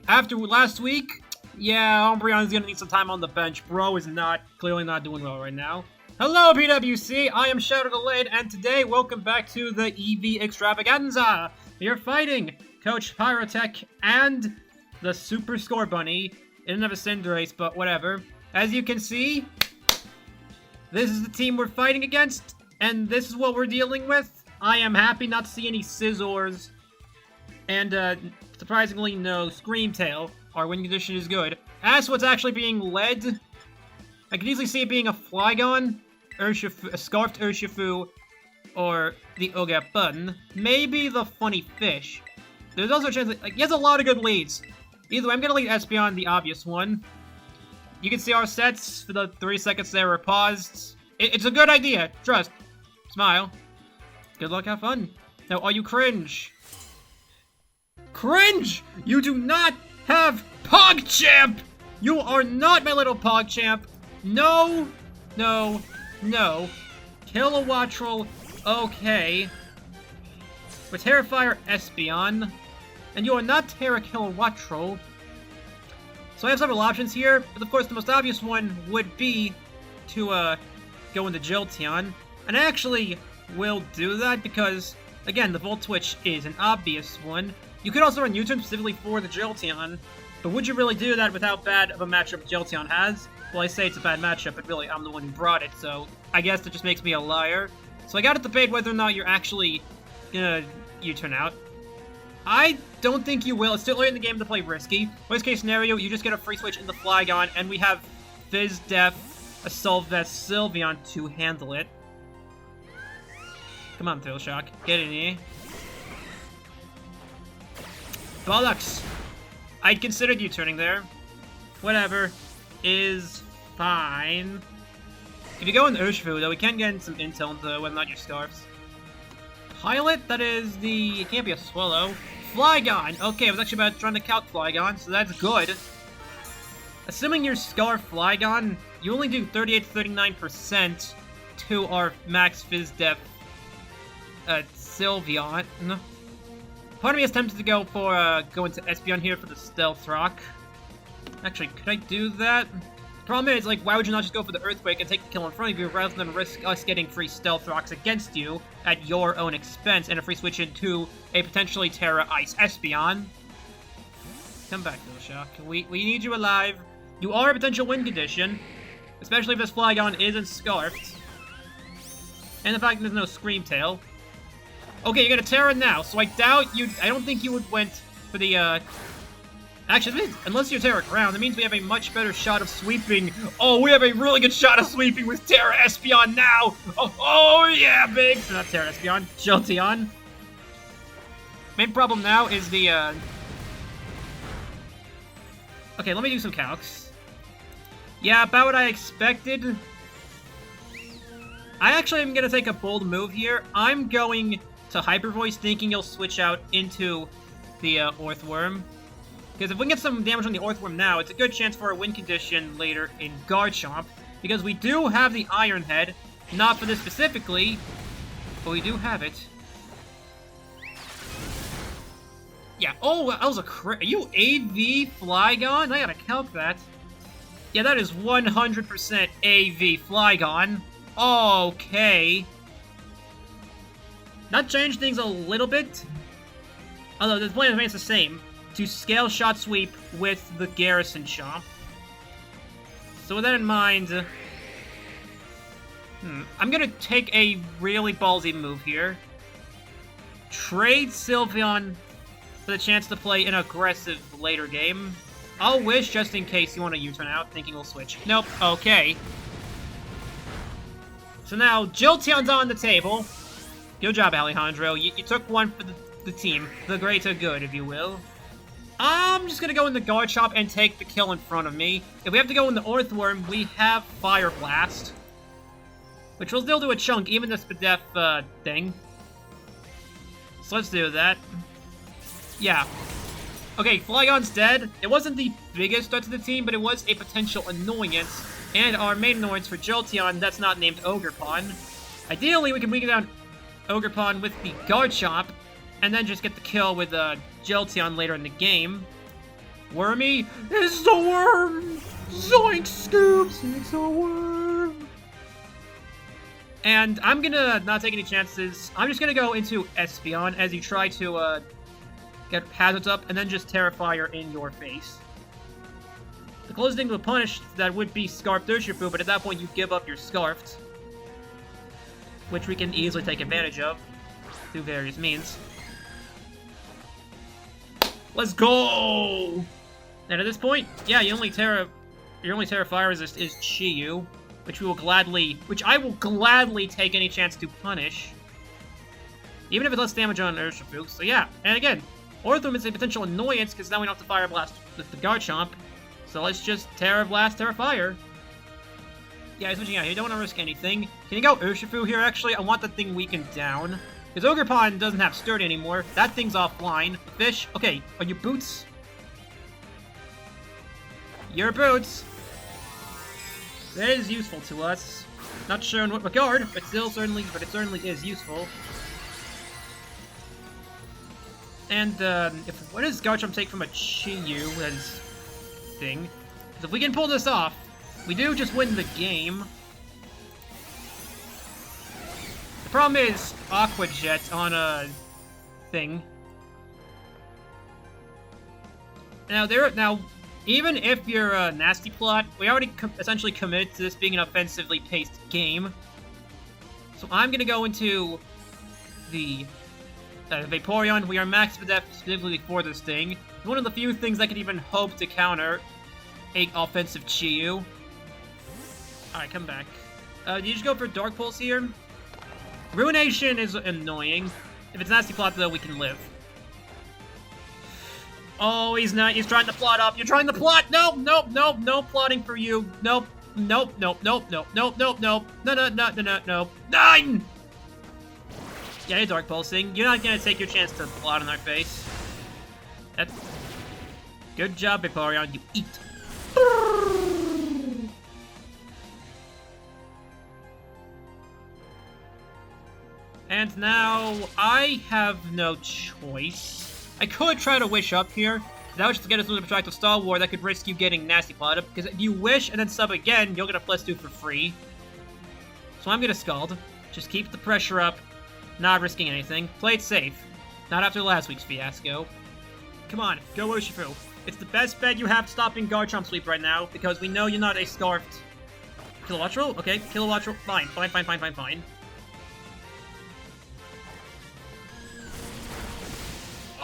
After last week, yeah, Umbreon's gonna need some time on the bench. Bro is clearly not doing well right now. Hello, PWC, I am Shadow Delayed, and today, welcome back to the EV Extravaganza! You're fighting Coach Pyrotek and the Super Scorbunny. It didn't have a Sunraze, but whatever. As you can see, this is the team we're fighting against, and this is what we're dealing with. I am happy not to see any Scizors, and surprisingly no Screamtail. Our win condition is good. As what's actually being led, I can easily see it being a Flareon, a Scarfed Urshifu, or the Ogre-Bun. Maybe the Funny Fish. There's also a chance that, he has a lot of good leads. Either way, I'm gonna lead Espeon, the obvious one. You can see our sets for the 3 seconds they were paused. It's a good idea. Trust. Smile. Good luck, have fun. Now, are you cringe? Cringe! You do not have PogChamp! You are not my little PogChamp. No, no, no. Kilowattrel, okay. But Terrifier Espeon. And you are not Tera Kilowattrel. So I have several options here, but of course the most obvious one would be to go into Jolteon. And I actually will do that because, again, the Volt Switch is an obvious one. You could also run U-turn specifically for the Jolteon, but would you really do that with how bad of a matchup Jolteon has? Well, I say it's a bad matchup, but really, I'm the one who brought it, so I guess that just makes me a liar. So I gotta debate whether or not you're actually gonna U-turn out. I don't think you will. It's still early in the game to play risky. Worst case scenario, you just get a free switch in the Flareon, and we have Fizz, Def, a Solvest, Sylveon to handle it. Come on, Thrill Shock. Get in here. Bollocks! I'd considered U-turning there. Whatever. Is fine. If you go in the Urshifu, though, we can get some intel into whether or not your Scarfs. Pilot, that is the... It can't be a Swallow. Flygon! Okay, I was actually about trying to count Flygon, so that's good. Assuming you're Scarf Flygon, you only do 38 to 39% to our max Fizz Def Sylveon. Part of me is tempted to go for, go into Espeon here for the Stealth Rock. Actually, could I do that? Problem is, like, why would you not just go for the Earthquake and take the kill in front of you rather than risk us getting free Stealth Rocks against you at your own expense and a free switch into a potentially Tera Ice Espeon? Come back, Little Shock. We need you alive. You are a potential win condition, especially if this Flygon isn't Scarfed. And the fact that there's no Screamtail. Okay, you get a Tera now, so I doubt you... I don't think you would went for the, Actually, unless you're Tera Ground, that means we have a much better shot of sweeping. Oh, we have a really good shot of sweeping with Tera Espeon now! Oh yeah, big! Not Tera Espeon, Jolteon. Main problem now is the, Okay, let me do some calcs. Yeah, about what I expected. I actually am gonna take a bold move here. I'm going to Hyper Voice, thinking you'll switch out into the Orthworm. Because if we can get some damage on the Orthworm now, it's a good chance for a win condition later in Garchomp. Because we do have the Iron Head, not for this specifically, but we do have it. Yeah, oh, that was a crit. Are you AV Flygon? I gotta calc that. Yeah, that is 100% AV Flygon. Okay. That changed things a little bit. Although the plan remains the same. To scale Shot Sweep with the Garrison Chomp. So with that in mind... I'm gonna take a really ballsy move here. Trade Sylveon for the chance to play an aggressive later game. I'll wish just in case you want to U-turn out, thinking we'll switch. Nope, okay. So now, Jolteon's on the table. Good job, Alejandro. You took one for the team. The greater good, if you will. I'm just gonna go in the Garchomp and take the kill in front of me. If we have to go in the Orthworm, we have Fire Blast. Which will still do a chunk, even this Def thing. So let's do that. Yeah. Okay, Flygon's dead. It wasn't the biggest threat to the team, but it was a potential annoyance. And our main annoyance for Jolteon, that's not named Ogre-Pon. Ideally, we can weaken down Ogre-Pon with the Garchomp, and then just get the kill with Jolteon later in the game. Wormy is the worm! Zoink scoops! It's a worm! And I'm gonna not take any chances. I'm just gonna go into Espeon as you try to get hazards up and then just Terrifier in your face. The closest thing to a punish that would be Scarfed Urshifu, but at that point you give up your Scarfed, which we can easily take advantage of through various means. Let's go! And at this point, yeah, your only Terrifier resist is Chi-Yu, which I will gladly take any chance to punish, even if it does damage on Urshifu. So yeah, and again, Orthrum is a potential annoyance because now we don't have to Fire Blast with the Garchomp. So let's just Terra Blast, Terra Fire. Yeah, switching out here. You don't want to risk anything. Can you go Urshifu here, actually? I want that thing weakened down. Because Ogerpon doesn't have Sturdy anymore. That thing's offline. Fish. Okay, are you Boots? Your Boots. That is useful to us. Not sure in what regard, but it certainly is useful. And, what does Garchomp take from a Chi-Yu? That is thing. Because if we can pull this off, we do just win the game. The problem is Aqua Jet on a thing. Now, even if you're a Nasty Plot, we already essentially committed to this being an offensively paced game. So I'm gonna go into the Vaporeon. We are max Def specifically for this thing. It's one of the few things that could even hope to counter a offensive Chi-Yu. Alright, come back. You just go for Dark Pulse here? Ruination is annoying. If it's Nasty Plot, though, we can live. Oh, he's not. He's trying to plot up. You're trying to plot! Nope, nope, nope, no plotting for you. Nope, nope, nope, nope, nope, nope, nope, nope. No, no, no, no, no, no. 9! Yeah, you're Dark Pulsing. You're not gonna take your chance to plot in our face. That's... Good job, Vaporeon. You eat. And now, I have no choice. I could try to Wish up here. That would just get us into a Protracted Star War that could risk you getting Nasty Plot up, because if you Wish and then sub again, you'll get a +2 for free. So I'm gonna Scald. Just keep the pressure up, not risking anything. Play it safe. Not after last week's fiasco. Come on, go Urshifu. It's the best bet you have stopping Garchomp Sweep right now, because we know you're not a Scarfed. Kilowattrel? Okay, Kilowattrel. Fine, fine, fine, fine, fine, fine.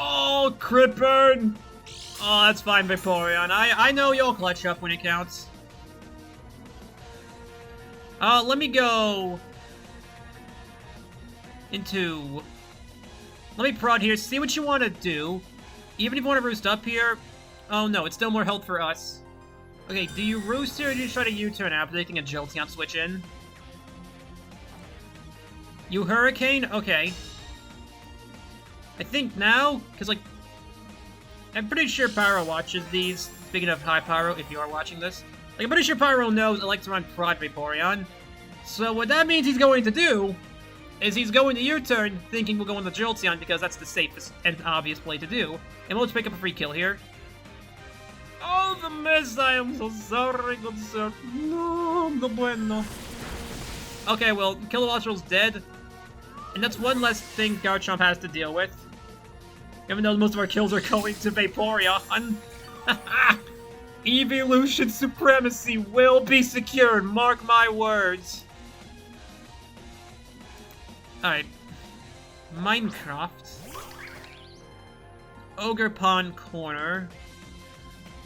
Oh, crit burn! Oh, that's fine, Vaporeon. I know you'll clutch up when it counts. Let me go into... Let me prod here, see what you want to do. Even if you want to roost up here... Oh no, it's still more health for us. Okay, do you roost here or do you try to U-turn out, predicting a Jolteon switch in? You Hurricane? Okay. I think now, because like... I'm pretty sure Pyro watches these. Speaking of High Pyro, if you are watching this. Like, I'm pretty sure Pyro knows I like to run Prod Vaporeon. So what that means he's going to do is he's going to U-turn, thinking we'll go on the Jolteon because that's the safest and obvious play to do. And we'll just pick up a free kill here. Oh, the miss! I am so sorry, good sir. No, no bueno. Okay, well, Kilowattrel's dead. And that's one less thing Garchomp has to deal with. Even though most of our kills are going to Vaporeon. Evolution supremacy will be secured, mark my words. Alright. Minecraft. Ogerpon Corner.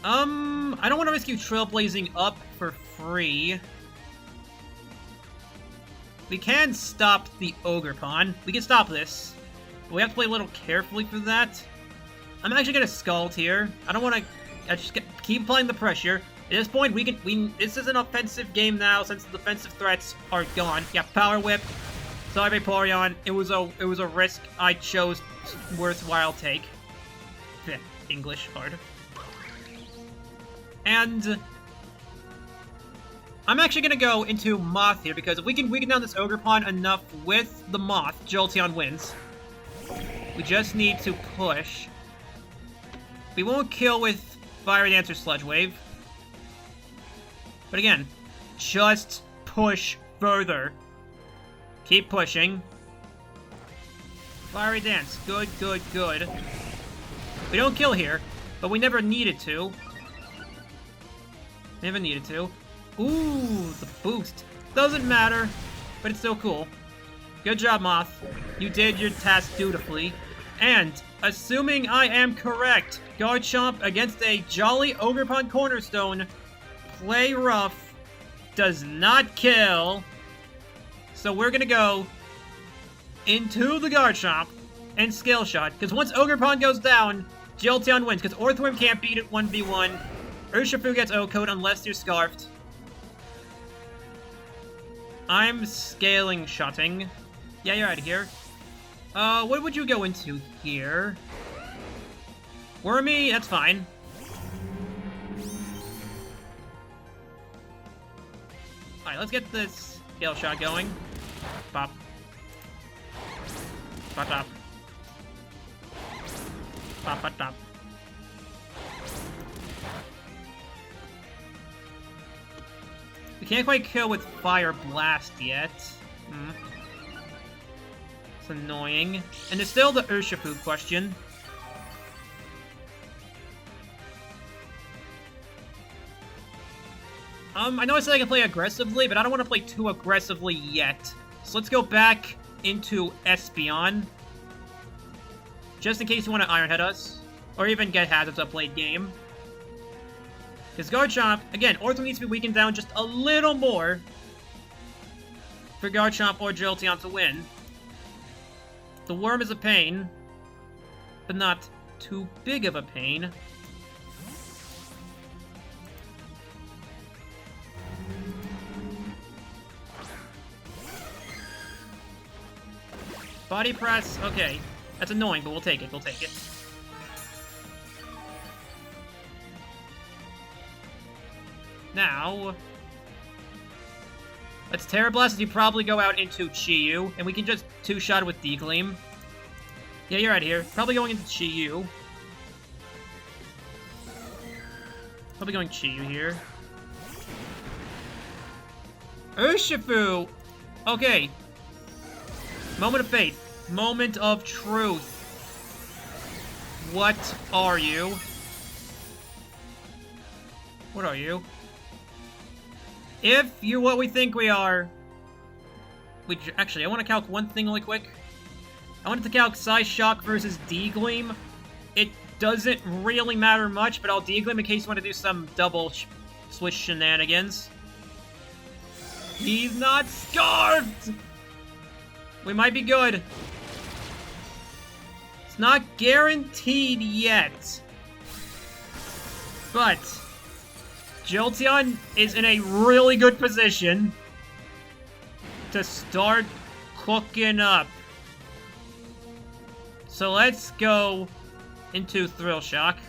I don't want to risk you Trailblazing up for free. We can stop the Ogerpon. We can stop this. But we have to play a little carefully for that. I'm actually gonna Scald here. I don't want to... just keep applying the pressure. At this point, this is an offensive game now, since the defensive threats are gone. Yeah, Power Whip. Sorry, Vaporeon. It was a risk I chose worthwhile take. Yeah, English hard. And I'm actually gonna go into Moth here, because if we can weaken down this Ogerpon enough with the Moth, Jolteon wins. We just need to push. We won't kill with Fiery Dance or Sludge Wave. But again, just push further. Keep pushing. Fiery Dance. Good, good, good. We don't kill here, but we never needed to. Never needed to. Ooh, the boost. Doesn't matter, but it's still cool. Good job, Moth. You did your task dutifully. And, assuming I am correct, Garchomp against a Jolly Ogerpon Cornerstone, play rough, does not kill. So we're gonna go into the Garchomp and Scale Shot, because once Ogerpon goes down, Jolteon wins, because Orthworm can't beat it 1v1. Urshifu gets O-Code unless you're Scarfed. I'm Scaling Shotting. Yeah, you're out of here. What would you go into here? Wormy, that's fine. Alright, let's get this Scale Shot going. Bop. Bop, bop. Bop, bop, bop. We can't quite kill with Fire Blast yet. It's annoying. And there's still the Urshifu question. I know I said I can play aggressively, but I don't want to play too aggressively yet. So let's go back into Espeon. Just in case you want to Iron Head us. Or even get hazards up late game. Because Garchomp, again, Orthro needs to be weakened down just a little more for Garchomp or Jolteon to win. The Worm is a pain, but not too big of a pain. Body Press, okay. That's annoying, but we'll take it, we'll take it. Now, let's Tera Blast as you probably go out into Chi-Yu, and we can just two-shot with D-Gleam. Yeah, you're out of here. Probably going into Chi-Yu. Probably going Chi-Yu here. Urshifu! Okay. Moment of faith. Moment of truth. What are you? What are you? If you're what we think we are... Actually, I want to calc one thing really quick. I wanted to calc Size Shock versus D-Gleam. It doesn't really matter much, but I'll D-Gleam in case you want to do some double switch shenanigans. He's not scarfed! We might be good. It's not guaranteed yet. But Jolteon is in a really good position to start cooking up. So let's go into Thrill Shock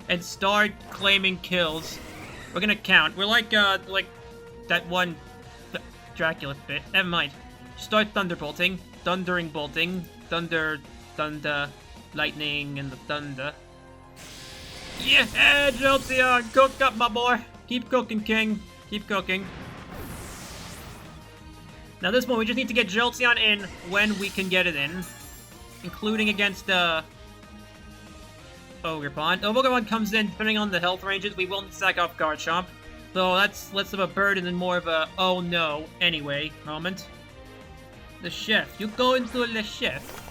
and start claiming kills. We're gonna count. We're like that one Dracula bit. Never mind. Start Thunderbolting. Thundering Bolting. Thunder, lightning, and the thunder. Yeah, Jolteon! Cook up, my boy! Keep cooking, King. Keep cooking. Now this one, we just need to get Jolteon in when we can get it in. Including against, Ogerpon. Ogerpon comes in, depending on the health ranges, we will sack off Garchomp. So that's less of a burden and more of a, oh no, anyway, moment. The chef. You go into the chef.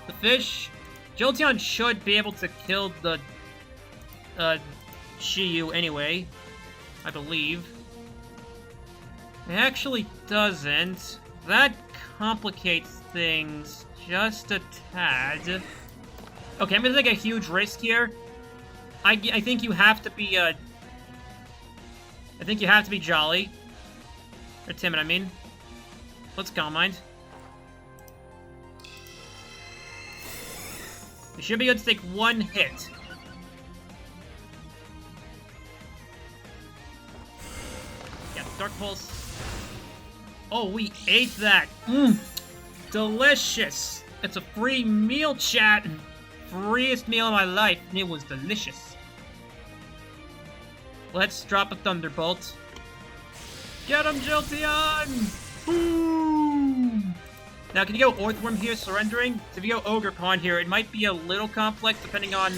The fish. Jolteon should be able to kill the Chi-Yu anyway. I believe. It actually doesn't. That complicates things just a tad. Okay, I'm gonna take a huge risk here. I think you have to be, I think you have to be jolly. Or timid, I mean. Let's Calm Mind. We should be good to take one hit. Yeah, Dark Pulse. Oh, we ate that. Delicious. It's a free meal, chat. freest meal of my life, and it was delicious. Let's drop a Thunderbolt. Get him, Jolteon! Boom! Now, can you go Earthworm here, surrendering? If you go Ogerpon here, it might be a little complex depending on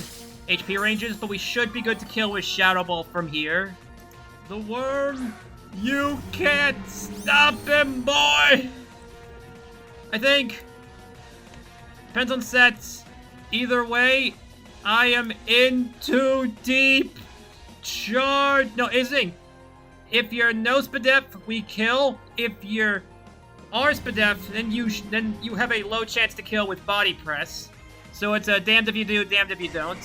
HP ranges, but we should be good to kill with Shadow Ball from here. The worm! You can't stop him, boy! I think. Depends on sets. Either way, I am in too deep. Charge! No, Izing. If you're no Spadef, we kill. If you're R Spadef, then you have a low chance to kill with Body Press. So it's a damned if you do, damned if you don't.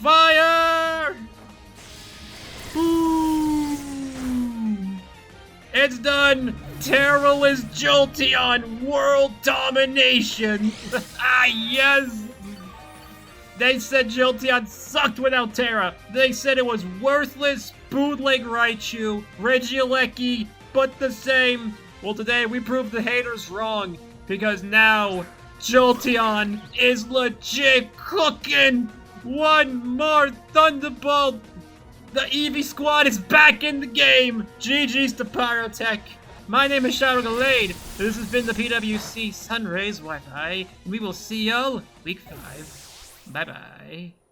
Fire! Boom! It's done! Terraless Jolteon World Domination! Ah, yes! They said Jolteon sucked without Tera. They said it was worthless, bootleg Raichu, Regieleki, but the same. Well, today we proved the haters wrong, because now Jolteon is legit cooking! One more Thunderbolt! The Eevee squad is back in the game! GG's to Pyrotek. My name is Shadow Glade. This has been the PWC Sunraze Wi-Fi. We will see y'all week 5. Bye-bye.